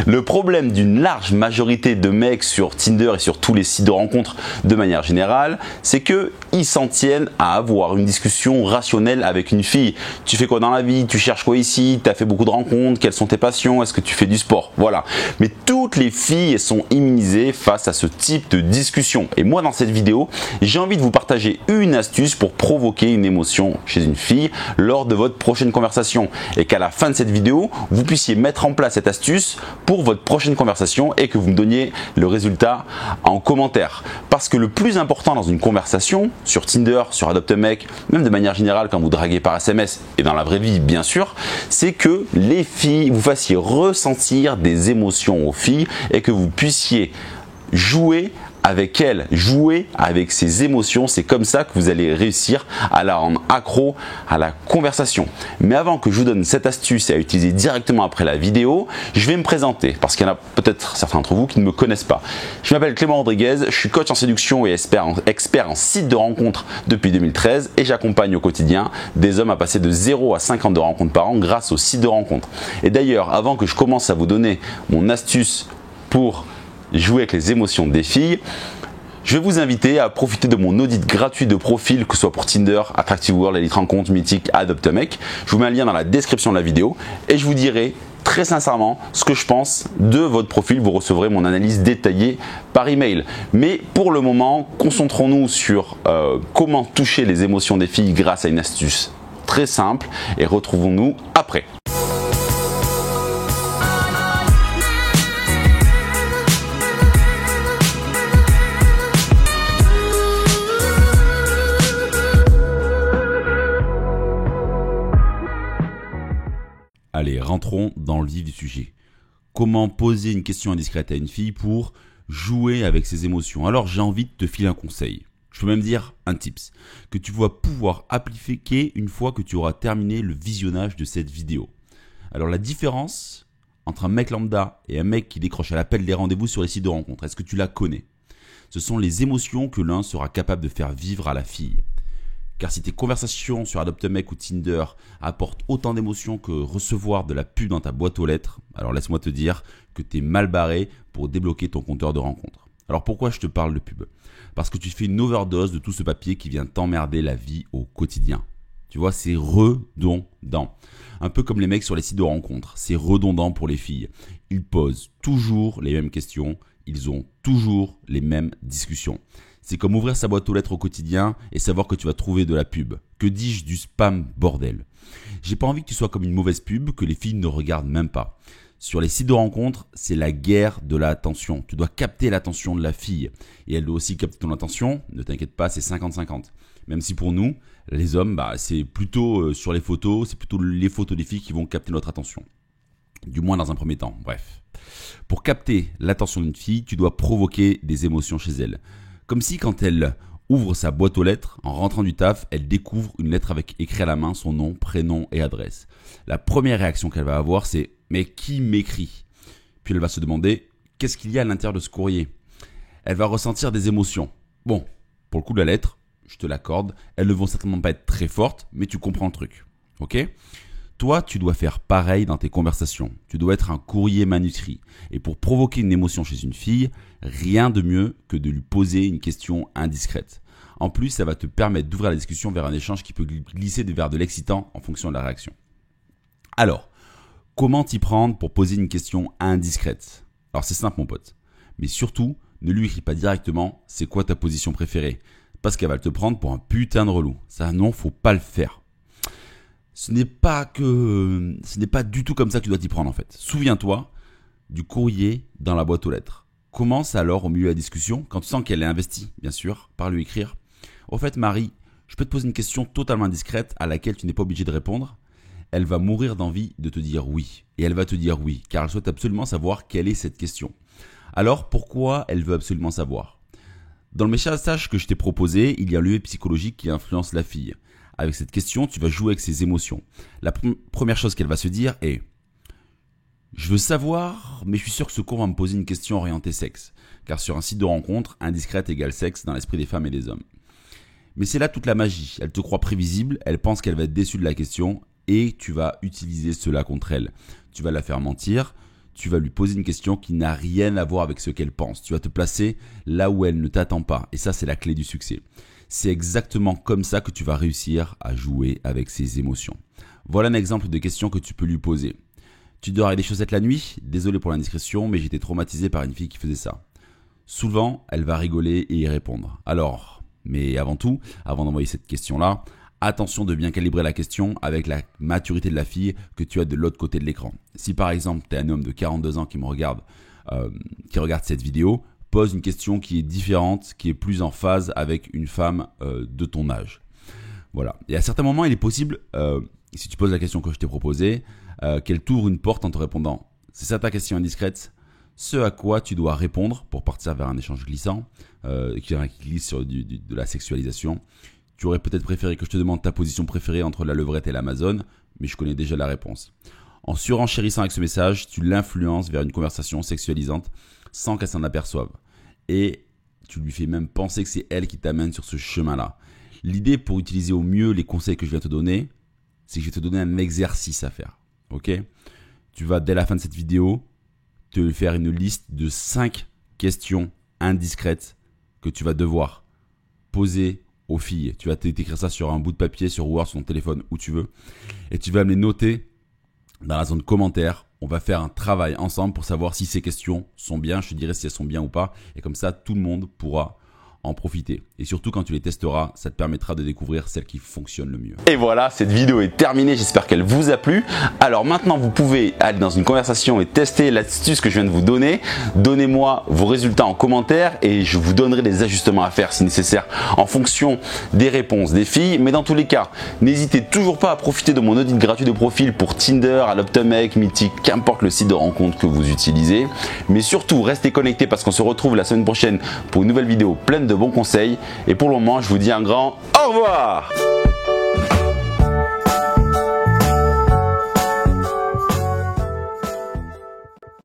Le problème d'une large majorité de mecs sur Tinder et sur tous les sites de rencontres de manière générale, c'est qu'ils s'en tiennent à avoir une discussion rationnelle avec une fille. Tu fais quoi dans la vie? Tu cherches quoi ici? Tu as fait beaucoup de rencontres? Quelles sont tes passions? Est-ce que tu fais du sport? Voilà. Mais toutes les filles sont immunisées face à ce type de discussion. Et moi, dans cette vidéo, j'ai envie de vous partager une astuce pour provoquer une émotion chez une fille lors de votre prochaine conversation. Et qu'à la fin de cette vidéo, vous puissiez mettre en place cette astuce pour votre prochaine conversation et que vous me donniez le résultat en commentaire. Parce que le plus important dans une conversation, sur Tinder, sur Adopt a Mec, même de manière générale quand vous draguez par SMS et dans la vraie vie bien sûr, c'est que les filles, vous fassiez ressentir des émotions aux filles et que vous puissiez jouer avec elle, jouer avec ses émotions. C'est comme ça que vous allez réussir à la rendre accro à la conversation. Mais avant que je vous donne cette astuce à utiliser directement après la vidéo, je vais me présenter parce qu'il y en a peut-être certains d'entre vous qui ne me connaissent pas. Je m'appelle Clément Rodriguez, je suis coach en séduction et expert en site de rencontres depuis 2013 et j'accompagne au quotidien des hommes à passer de 0 à 50 de rencontres par an grâce au site de rencontres. Et d'ailleurs, avant que je commence à vous donner mon astuce pour jouer avec les émotions des filles, je vais vous inviter à profiter de mon audit gratuit de profil, que ce soit pour Tinder, Attractive World, Elite Rencontres, Mythique, Adopt a Mec. Je vous mets un lien dans la description de la vidéo et je vous dirai très sincèrement ce que je pense de votre profil. Vous recevrez mon analyse détaillée par email. Mais pour le moment, concentrons-nous sur comment toucher les émotions des filles grâce à une astuce très simple et retrouvons-nous après. Allez, rentrons dans le vif du sujet. Comment poser une question indiscrète à une fille pour jouer avec ses émotions? Alors j'ai envie de te filer un conseil. Je peux même dire un tips que tu vas pouvoir appliquer une fois que tu auras terminé le visionnage de cette vidéo. Alors la différence entre un mec lambda et un mec qui décroche à l'appel des rendez-vous sur les sites de rencontres, est-ce que tu la connais? Ce sont les émotions que l'un sera capable de faire vivre à la fille. Car si tes conversations sur Adopt a Mec ou Tinder apportent autant d'émotions que recevoir de la pub dans ta boîte aux lettres, alors laisse-moi te dire que tu es mal barré pour débloquer ton compteur de rencontres. Alors pourquoi je te parle de pub? Parce que tu fais une overdose de tout ce papier qui vient t'emmerder la vie au quotidien. Tu vois, c'est redondant. Un peu comme les mecs sur les sites de rencontres, c'est redondant pour les filles. Ils posent toujours les mêmes questions, ils ont toujours les mêmes discussions. C'est comme ouvrir sa boîte aux lettres au quotidien et savoir que tu vas trouver de la pub. Que dis-je, du spam, bordel. J'ai pas envie que tu sois comme une mauvaise pub que les filles ne regardent même pas. Sur les sites de rencontres, c'est la guerre de l'attention. Tu dois capter l'attention de la fille et elle doit aussi capter ton attention. Ne t'inquiète pas, c'est 50-50. Même si pour nous, les hommes, c'est plutôt sur les photos, c'est plutôt les photos des filles qui vont capter notre attention. Du moins dans un premier temps, bref. Pour capter l'attention d'une fille, tu dois provoquer des émotions chez elle. Comme si quand elle ouvre sa boîte aux lettres, en rentrant du taf, elle découvre une lettre avec écrit à la main son nom, prénom et adresse. La première réaction qu'elle va avoir, c'est « mais qui m'écrit ?» Puis elle va se demander « qu'est-ce qu'il y a à l'intérieur de ce courrier ?» Elle va ressentir des émotions. Bon, pour le coup de la lettre, je te l'accorde, elles ne vont certainement pas être très fortes, mais tu comprends le truc. Ok ? Toi, tu dois faire pareil dans tes conversations. Tu dois être un courrier manuscrit. Et pour provoquer une émotion chez une fille, rien de mieux que de lui poser une question indiscrète. En plus, ça va te permettre d'ouvrir la discussion vers un échange qui peut glisser vers de l'excitant en fonction de la réaction. Alors, comment t'y prendre pour poser une question indiscrète? Alors c'est simple mon pote. Mais surtout, ne lui écris pas directement « c'est quoi ta position préférée ?» parce qu'elle va te prendre pour un putain de relou. Ça non, faut pas le faire. Ce n'est pas du tout comme ça que tu dois t'y prendre en fait. Souviens-toi du courrier dans la boîte aux lettres. Commence alors au milieu de la discussion, quand tu sens qu'elle est investie, bien sûr, par lui écrire. Au fait, Marie, je peux te poser une question totalement indiscrète à laquelle tu n'es pas obligé de répondre. Elle va mourir d'envie de te dire oui. Et elle va te dire oui, car elle souhaite absolument savoir quelle est cette question. Alors, pourquoi elle veut absolument savoir? Dans le message que je t'ai proposé, il y a un levier psychologique qui influence la fille. Avec cette question, tu vas jouer avec ses émotions. La première chose qu'elle va se dire est « Je veux savoir, mais je suis sûr que ce cours va me poser une question orientée sexe. » Car sur un site de rencontre, indiscrète égale sexe dans l'esprit des femmes et des hommes. Mais c'est là toute la magie. Elle te croit prévisible, elle pense qu'elle va être déçue de la question et tu vas utiliser cela contre elle. Tu vas la faire mentir, tu vas lui poser une question qui n'a rien à voir avec ce qu'elle pense. Tu vas te placer là où elle ne t'attend pas. Et ça, c'est la clé du succès. C'est exactement comme ça que tu vas réussir à jouer avec ses émotions. Voilà un exemple de question que tu peux lui poser. Tu dors avec des chaussettes la nuit? Désolé pour l'indiscrétion, mais j'étais traumatisé par une fille qui faisait ça. Souvent, elle va rigoler et y répondre. Alors, mais avant tout, avant d'envoyer cette question-là, attention de bien calibrer la question avec la maturité de la fille que tu as de l'autre côté de l'écran. Si par exemple, tu es un homme de 42 ans qui regarde cette vidéo, pose une question qui est différente, qui est plus en phase avec une femme de ton âge. Voilà. Et à certains moments, il est possible, si tu poses la question que je t'ai proposée, qu'elle t'ouvre une porte en te répondant. C'est ça ta question indiscrète? Ce à quoi tu dois répondre pour partir vers un échange glissant, qui glisse sur de la sexualisation. Tu aurais peut-être préféré que je te demande ta position préférée entre la levrette et l'Amazone, mais je connais déjà la réponse. En surenchérissant avec ce message, tu l'influences vers une conversation sexualisante sans qu'elle s'en aperçoive. Et tu lui fais même penser que c'est elle qui t'amène sur ce chemin-là. L'idée pour utiliser au mieux les conseils que je viens de te donner, c'est que je vais te donner un exercice à faire. Ok ? Tu vas, dès la fin de cette vidéo, te faire une liste de 5 questions indiscrètes que tu vas devoir poser aux filles. Tu vas t'écrire ça sur un bout de papier, sur Word, sur ton téléphone, où tu veux. Et tu vas me les noter dans la zone commentaire. On va faire un travail ensemble pour savoir si ces questions sont bien. Je te dirai si elles sont bien ou pas. Et comme ça, tout le monde pourra en profiter. Et surtout, quand tu les testeras, ça te permettra de découvrir celle qui fonctionne le mieux. Et voilà, cette vidéo est terminée. J'espère qu'elle vous a plu. Alors maintenant, vous pouvez aller dans une conversation et tester l'astuce que je viens de vous donner. Donnez-moi vos résultats en commentaire et je vous donnerai des ajustements à faire si nécessaire en fonction des réponses des filles. Mais dans tous les cas, n'hésitez toujours pas à profiter de mon audit gratuit de profil pour Tinder, Adopt-A-Mec, Mythique, qu'importe le site de rencontre que vous utilisez. Mais surtout, restez connectés parce qu'on se retrouve la semaine prochaine pour une nouvelle vidéo pleine de bons conseils. Et pour le moment, je vous dis un grand au revoir.